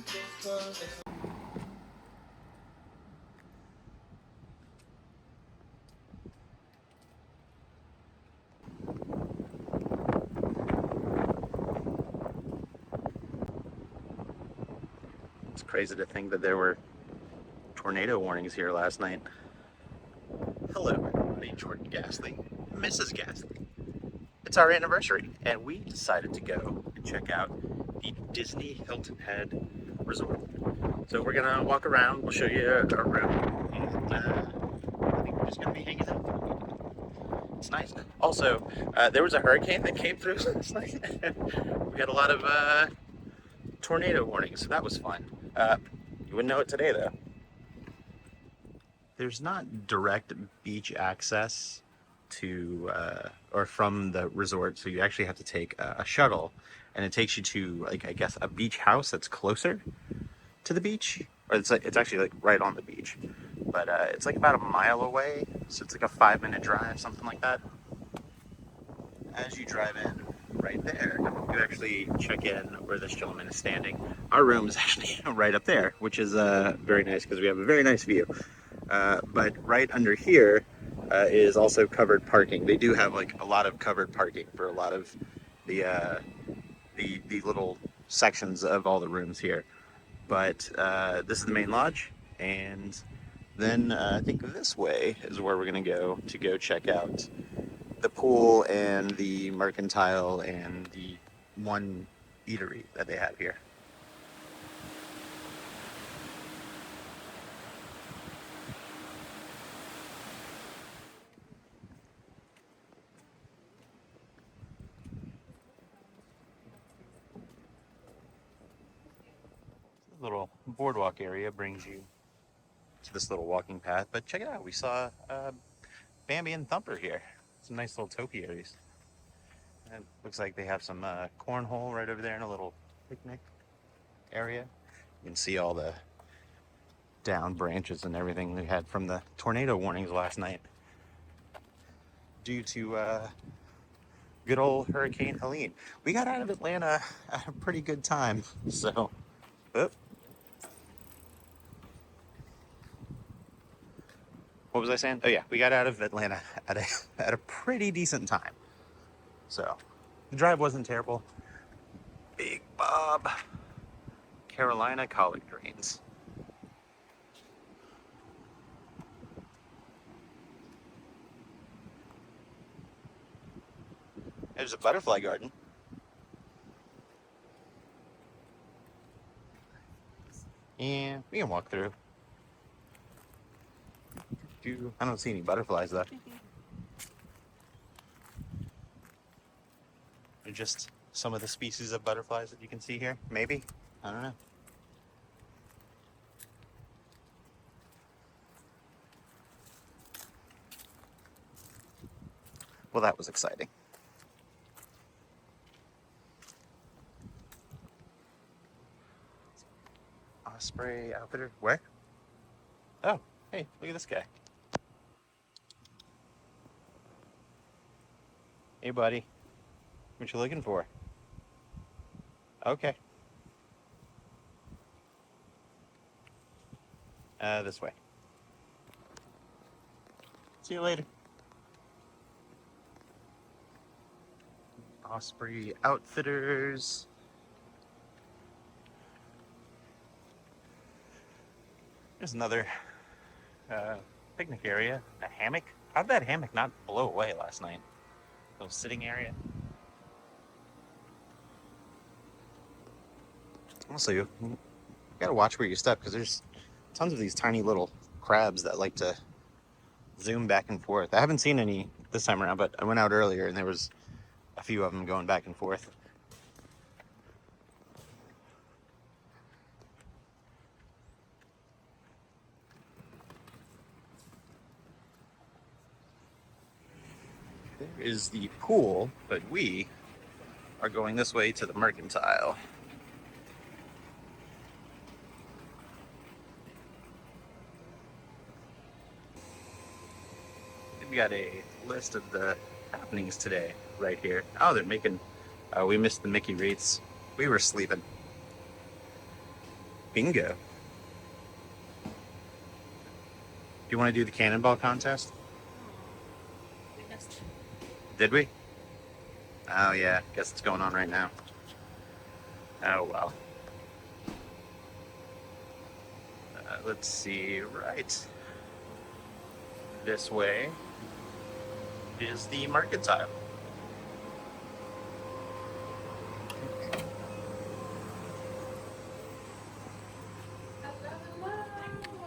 It's crazy to think that there were tornado warnings here last night. Hello, everybody. Jordan Gasly, Mrs. Gasly. It's our anniversary, and we decided to go and check out the Disney Hilton Head Resort. So we're gonna walk around. We'll show you our room, and I think we're just gonna be hanging out. It's nice. Also, there was a hurricane that came through last night. We had a lot of tornado warnings, so that was fun. You wouldn't know it today, though. There's not direct beach access to or from the resort, so you actually have to take a shuttle, and it takes you to, like, I guess a beach house that's closer to the beach, or it's actually like right on the beach, but it's like about a mile away, so it's like a 5-minute drive, something like that. As you drive in, right there, you actually check in where this gentleman is standing. Our room is actually right up there, which is very nice because we have a very nice view. But right under here is also covered parking. They do have like a lot of covered parking for a lot of the the little sections of all the rooms here. But this is the main lodge, and then I think this way is where we're gonna go to go check out the pool and the Mercantile and the one eatery that they have here. The little boardwalk area brings you to this little walking path, but check it out. We saw Bambi and Thumper here. Some nice little topiaries. And it looks like they have some cornhole right over there in a little picnic area. You can see all the down branches and everything we had from the tornado warnings last night due to good old Hurricane Helene. We got out of Atlanta at a pretty good time, so. Oh, what was I saying? Oh yeah, we got out of Atlanta at a pretty decent time. So the drive wasn't terrible. Big Bob, Carolina collard greens. There's a butterfly garden. Yeah, we can walk through. I don't see any butterflies though. They're just some of the species of butterflies that you can see here. Maybe. I don't know. Well, that was exciting. Osprey Outfitter. Where? Oh, hey, look at this guy. Hey, buddy. What you looking for? Okay. This way. See you later. Osprey Outfitters. There's another picnic area. A hammock. How'd that hammock not blow away last night? Little sitting area. Also, you gotta watch where you step because there's tons of these tiny little crabs that like to zoom back and forth. I haven't seen any this time around, but I went out earlier and there was a few of them going back and forth. There is the pool, but we are going this way to the Mercantile. We got a list of the happenings today right here. Oh, they're making. We missed the Mickey wreaths. We were sleeping. Bingo. Do you want to do the cannonball contest? Did we? Oh yeah, guess it's going on right now. Oh well. Let's see. Right this way is the Mercantile.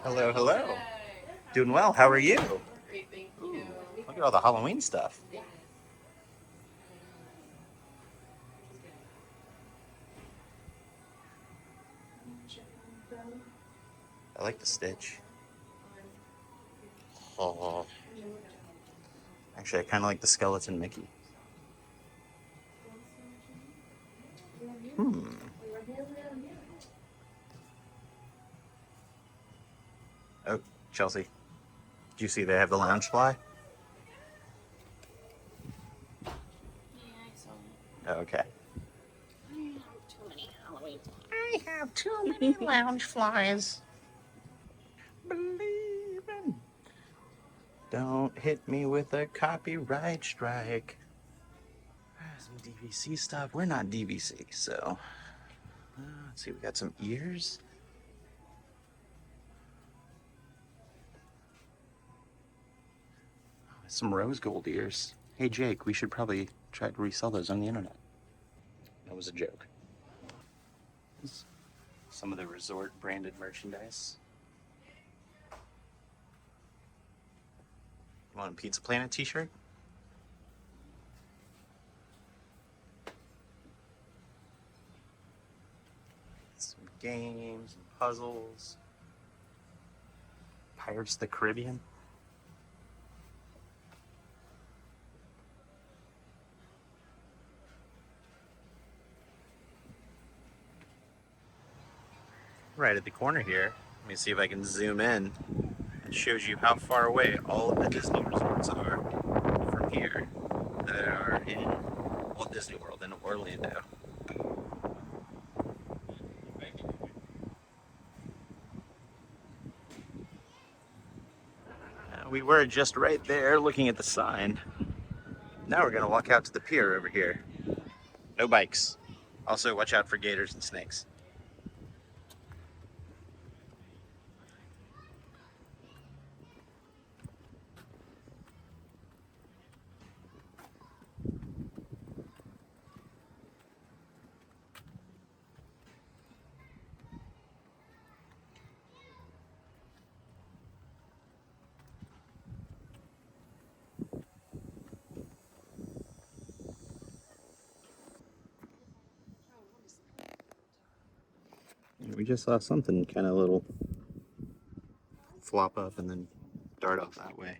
Hello, hello. Doing well. How are you? Great, thank Ooh, you. look at all the Halloween stuff. I like the stitch. Oh, actually, I kind of like the skeleton Mickey. Hmm. Oh, Chelsea, do you see they have the lounge fly? Yeah, I saw it. Oh, okay. I have too many Halloween. I have too many lounge flies. Believing. Don't hit me with a copyright strike. Some DVC stuff. We're not DVC, so let's see. We got some ears. Some rose gold ears. Hey Jake, we should probably try to resell those on the internet. That was a joke. Some of the resort branded merchandise. You want a Pizza Planet t-shirt? Some games and puzzles. Pirates of the Caribbean. Right at the corner here. Let me see if I can zoom in. It shows you how far away all of the Disney resorts are from here that are in Walt Disney World in Orlando. We were just right there looking at the sign. Now we're gonna walk out to the pier over here. No bikes. Also, watch out for gators and snakes. We just saw something kind of little flop up and then dart off that way.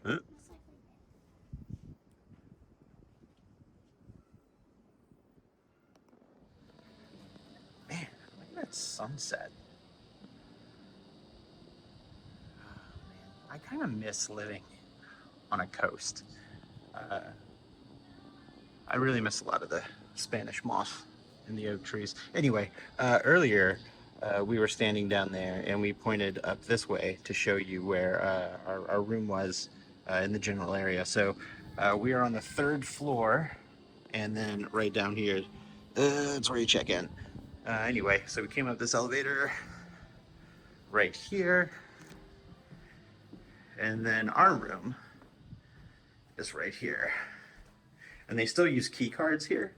Huh? Man, look at that sunset. Oh, man. I kind of miss living on a coast. Uh, I really miss a lot of the Spanish moss in the oak trees. Anyway, earlier we were standing down there and we pointed up this way to show you where our room was in the general area. So we are on the third floor, and then right down here, it's where you check in. Anyway, so we came up this elevator right here, and then our room is right here. And they still use key cards here.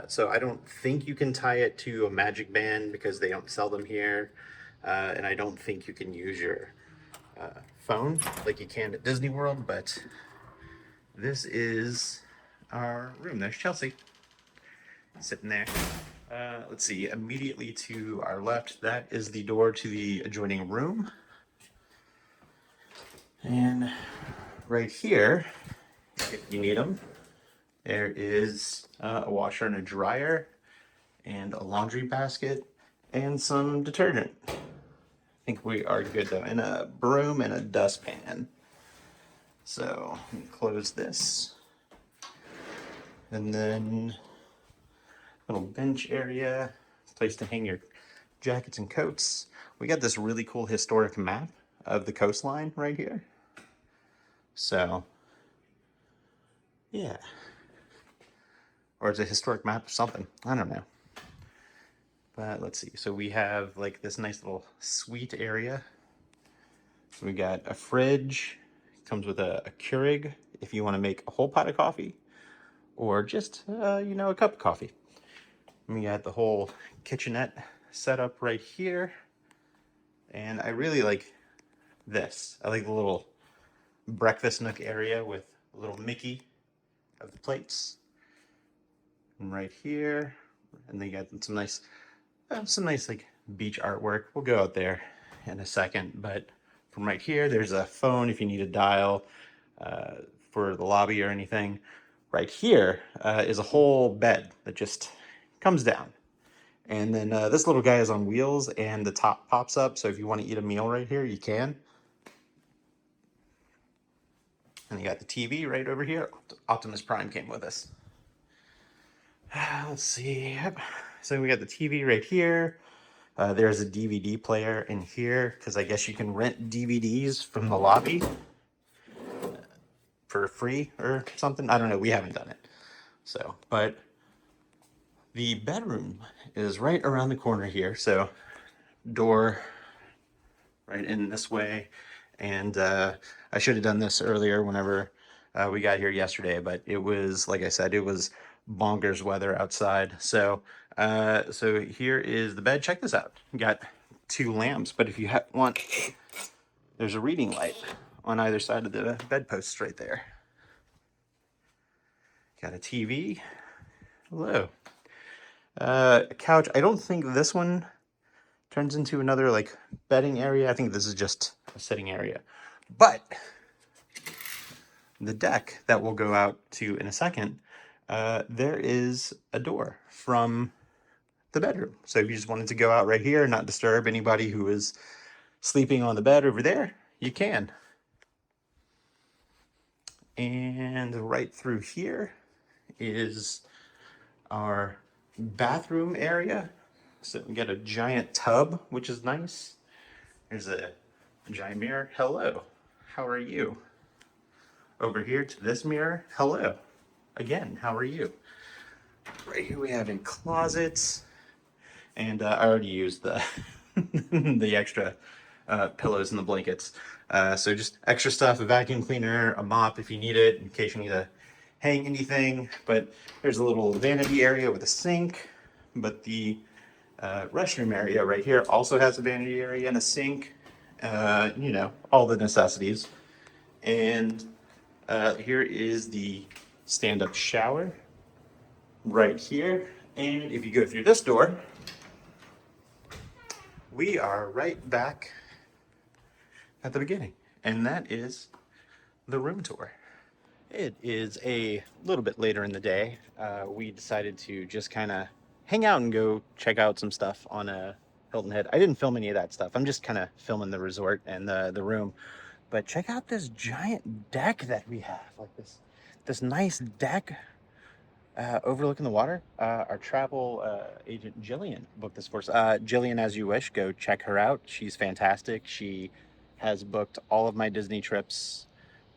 So I don't think you can tie it to a magic band because they don't sell them here. And I don't think you can use your phone like you can at Disney World, but this is our room. There's Chelsea sitting there. Let's see, immediately to our left, that is the door to the adjoining room. And right here, if you need them, there is a washer and a dryer and a laundry basket and some detergent. I think we are good though, and a broom and a dustpan. So let me close this. And then Little bench area, place to hang your jackets and coats. We got this really cool historic map of the coastline right here. So, yeah. Or it's a historic map of something. I don't know. But let's see. So we have like this nice little suite area. So we got a fridge. Comes with a Keurig if you want to make a whole pot of coffee, or just a cup of coffee. And we got the whole kitchenette set up right here. And I really like this. I like the little breakfast nook area with a little Mickey of the plates. And right here, and then you got some nice like beach artwork. We'll go out there in a second, but from right here, there's a phone if you need a dial for the lobby or anything. Right here is a whole bed that just comes down. And then this little guy is on wheels and the top pops up. So if you want to eat a meal right here, you can. And you got the TV right over here. Optimus Prime came with us. Let's see. Yep. So we got the TV right here. There's a DVD player in here because I guess you can rent DVDs from the lobby for free or something. I don't know. We haven't done it. So, but the bedroom is right around the corner here. So, door right in this way. And I should have done this earlier whenever we got here yesterday, but it was, like I said, it was bonkers weather outside. So, so here is the bed. Check this out. You got two lamps, but if you want, there's a reading light on either side of the bedposts right there. Got a TV. Hello. A couch. I don't think this one turns into another like bedding area. I think this is just a sitting area. But the deck that we'll go out to in a second, there is a door from the bedroom. So if you just wanted to go out right here and not disturb anybody who is sleeping on the bed over there, you can. And right through here is our bathroom area. So we got a giant tub, which is nice. There's a giant mirror. Hello, how are you? Over here to this mirror. Hello, again, how are you? Right here we have a closet. And I already used the the extra pillows and the blankets. So just extra stuff, a vacuum cleaner, a mop if you need it, in case you need to hang anything. But there's a little vanity area with a sink. But the restroom area right here also has a vanity area and a sink. All the necessities. And here is the stand-up shower right here. And if you go through this door, we are right back at the beginning, and that is the room tour. It is a little bit later in the day. We decided to just kind of hang out and go check out some stuff on Hilton Head. I didn't film any of that stuff. I'm just kind of filming the resort and the room. But check out this giant deck that we have, like this nice deck overlooking the water. Our travel agent Jillian booked this for us. Jillian, as you wish, go check her out. She's fantastic. She has booked all of my Disney trips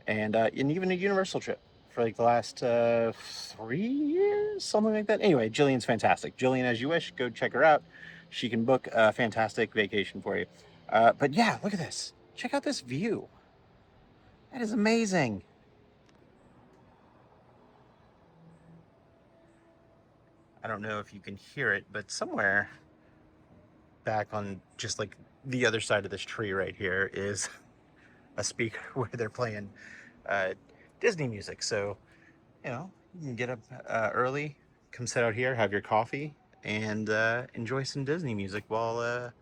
and even a Universal trip for like the last 3 years, something like that. Anyway, Jillian's fantastic. Jillian, as you wish, go check her out. She can book a fantastic vacation for you. But yeah, look at this. Check out this view. That is amazing. I don't know if you can hear it, but somewhere back on just like the other side of this tree right here is a speaker where they're playing Disney music. So, you can get up early, come sit out here, have your coffee, and enjoy some Disney music while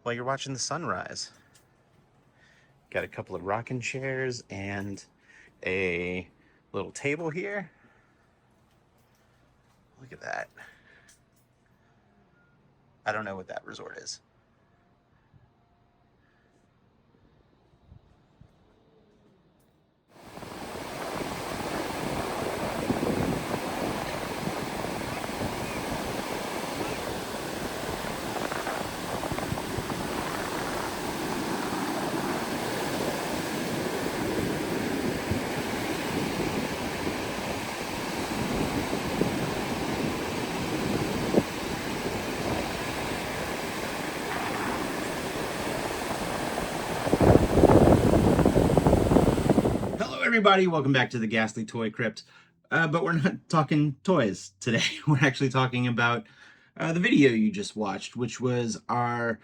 you're watching the sunrise. Got a couple of rocking chairs and a little table here. Look at that. I don't know what that resort is. everybody, welcome back to the Ghastly Toy Crypt. But we're not talking toys today. We're actually talking about the video you just watched, which was our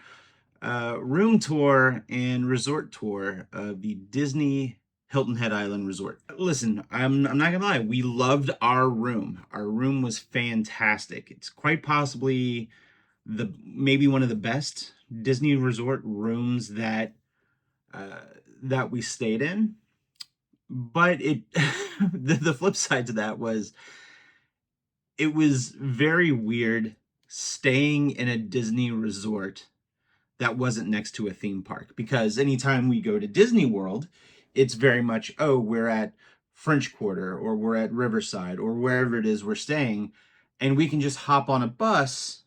room tour and resort tour of the Disney Hilton Head Island Resort. Listen, I'm not gonna lie, we loved our room. Our room was fantastic. It's quite possibly maybe one of the best Disney resort rooms uh, that we stayed in. But the flip side to that was it was very weird staying in a Disney resort that wasn't next to a theme park, because anytime we go to Disney World, it's very much, oh, we're at French Quarter or we're at Riverside or wherever it is we're staying, and we can just hop on a bus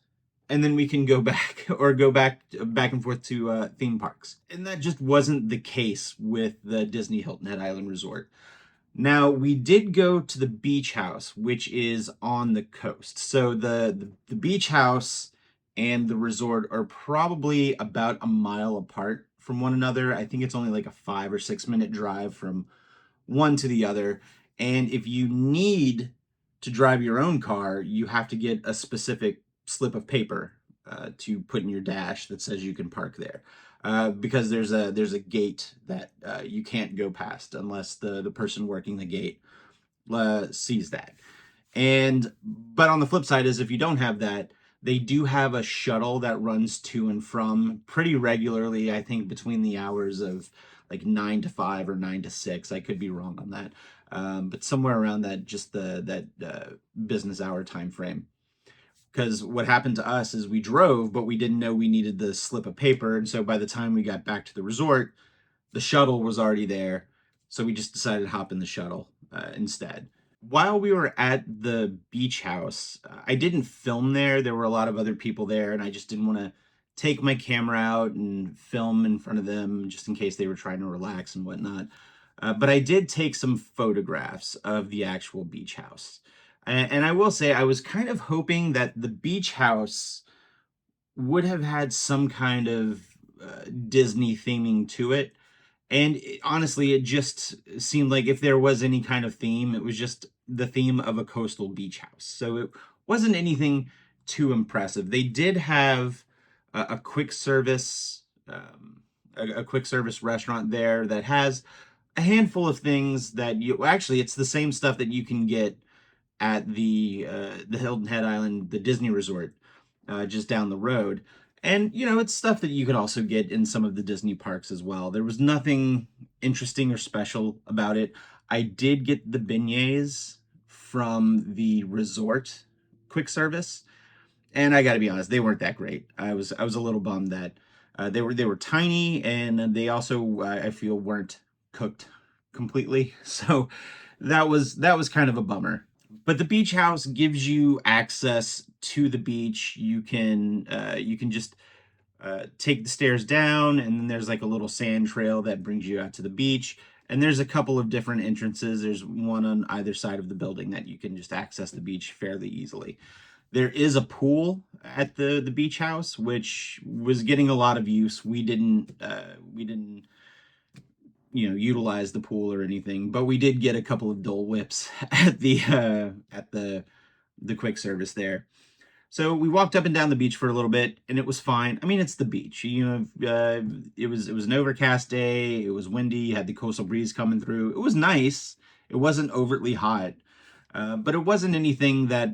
and then we can go back or go back and forth to theme parks. And that just wasn't the case with the Disney Hilton Head Island Resort. Now, we did go to the beach house, which is on the coast. So the beach house and the resort are probably about a mile apart from one another. I think it's only like a 5 or 6 minute drive from one to the other. And if you need to drive your own car, you have to get a specific slip of paper to put in your dash that says you can park there. Because there's a gate that you can't go past unless the person working the gate sees that. But on the flip side is, if you don't have that, they do have a shuttle that runs to and from pretty regularly. I think between the hours of like 9 to 5 or 9 to 6. I could be wrong on that, but somewhere around that, just that business hour time frame. Because what happened to us is we drove, but we didn't know we needed the slip of paper, and so by the time we got back to the resort, the shuttle was already there. So we just decided to hop in the shuttle instead. While we were at the beach house, I didn't film there. There were a lot of other people there, and I just didn't want to take my camera out and film in front of them just in case they were trying to relax and whatnot. But I did take some photographs of the actual beach house. And I will say, I was kind of hoping that the beach house would have had some kind of Disney theming to it. And honestly, it just seemed like if there was any kind of theme, it was just the theme of a coastal beach house. So it wasn't anything too impressive. They did have a quick service, a quick service restaurant there that has a handful of things that you actually, it's the same stuff that you can get at the Hilton Head Island, the Disney Resort, just down the road. And it's stuff that you could also get in some of the Disney parks as well. There was nothing interesting or special about it. I did get the beignets from the resort quick service, and I got to be honest, they weren't that great. I was a little bummed that they were tiny, and they also I feel weren't cooked completely. So that was kind of a bummer. But the beach house gives you access to the beach. You can just take the stairs down, and then there's like a little sand trail that brings you out to the beach. And there's a couple of different entrances. There's one on either side of the building that you can just access the beach fairly easily. There is a pool at the beach house, which was getting a lot of use. We didn't utilize the pool or anything, but we did get a couple of Dole Whips at the quick service there. So we walked up and down the beach for a little bit, and it was fine. I mean, it's the beach. It was an overcast day. It was windy. You had the coastal breeze coming through. It was nice. It wasn't overtly hot, but it wasn't anything that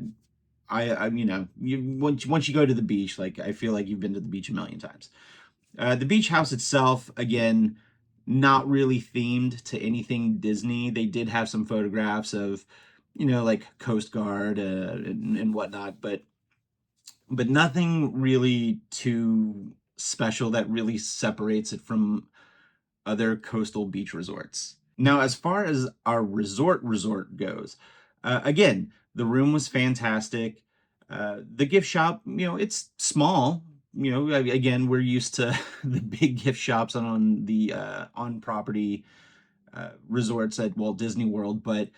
once you go to the beach, like, I feel like you've been to the beach a million times. The beach house itself, again, not really themed to anything Disney. They did have some photographs of, like Coast Guard and whatnot, but nothing really too special that really separates it from other coastal beach resorts. Now, as far as our resort goes, again, the room was fantastic. The gift shop, it's small. Again, we're used to the big gift shops on the on property resorts at Walt Disney World, but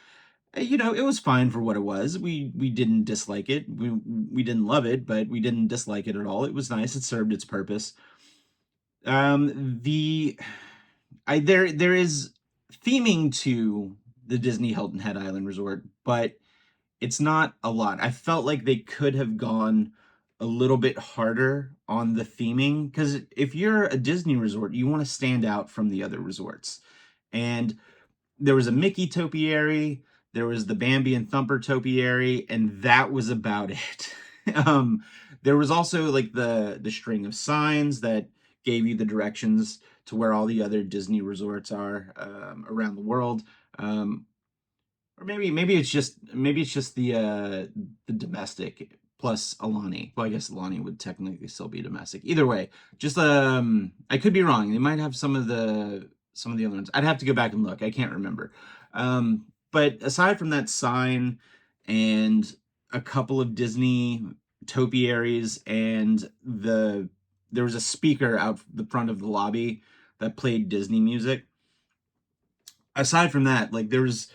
it was fine for what it was. We didn't dislike it. We didn't love it, but we didn't dislike it at all. It was nice. It served its purpose. The I there is theming to the Disney Hilton Head Island Resort, but it's not a lot. I felt like they could have gone a little bit harder on the theming, because if you're a Disney resort, you want to stand out from the other resorts. And there was a Mickey topiary, there was the Bambi and Thumper topiary, and that was about it. um, there was also like the string of signs that gave you the directions to where all the other Disney resorts are around the world. Or maybe it's just the domestic plus Alani. Well, I guess Alani would technically still be domestic. Either way, just I could be wrong. They might have some of the other ones. I'd have to go back and look. I can't remember. But aside from that sign and a couple of Disney topiaries and there was a speaker out the front of the lobby that played Disney music. Aside from that, like there was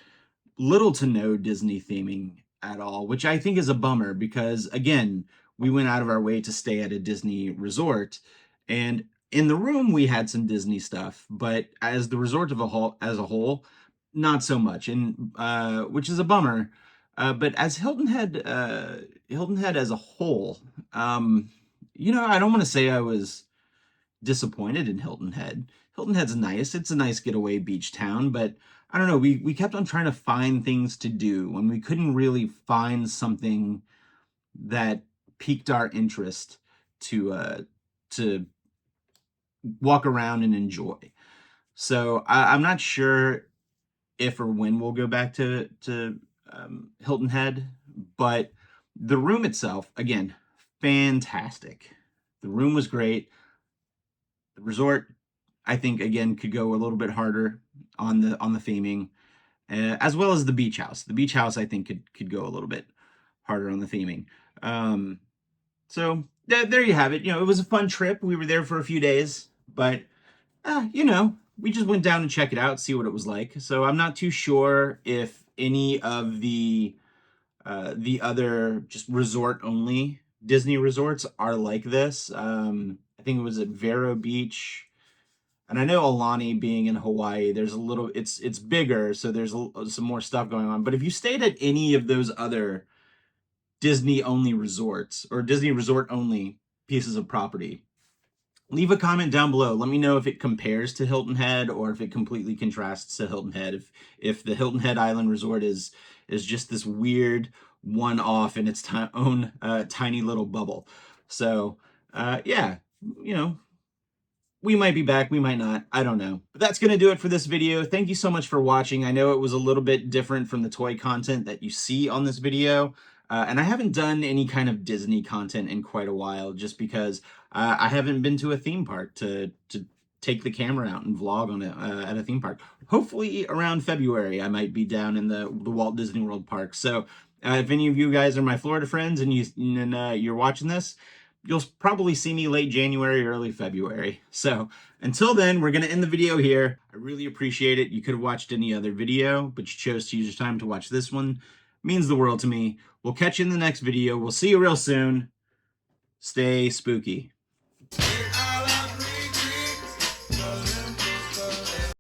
little to no Disney theming at all, which I think is a bummer because, again, we went out of our way to stay at a Disney resort, and in the room we had some Disney stuff, but as the resort as a whole, not so much, and which is a bummer. But as Hilton Head as a whole, I don't want to say I was disappointed in Hilton Head. Hilton Head's nice. It's a nice getaway beach town, but I don't know. We kept on trying to find things to do when we couldn't really find something that piqued our interest to walk around and enjoy. So I'm not sure if or when we'll go back to Hilton Head, but the room itself, again, fantastic. The room was great. The resort, I think, again, could go a little bit harder on the theming, as well as the beach house. The beach house, I think, could go a little bit harder on the theming. So there you have it. It was a fun trip. We were there for a few days, but we just went down to check it out, see what it was like. So I'm not too sure if any of the other just resort only Disney resorts are like this. I think it was at Vero Beach, and I know Alani being in Hawaii, there's a little, it's bigger, so there's some more stuff going on. But if you stayed at any of those other Disney only resorts or Disney resort only pieces of property, leave a comment down below. Let me know if it compares to Hilton Head or if it completely contrasts to Hilton Head. If the Hilton Head Island Resort is just this weird one-off in its own tiny little bubble. So yeah, we might be back, we might not, I don't know. But that's going to do it for this video. Thank you so much for watching. I know it was a little bit different from the toy content that you see on this video. And I haven't done any kind of Disney content in quite a while, just because I haven't been to a theme park to take the camera out and vlog on it at a theme park. Hopefully around February, I might be down in the Walt Disney World Park. So if any of you guys are my Florida friends and you're watching this, you'll probably see me late January, early February. So until then, we're going to end the video here. I really appreciate it. You could have watched any other video, but you chose to use your time to watch this one. It means the world to me. We'll catch you in the next video. We'll see you real soon. Stay spooky.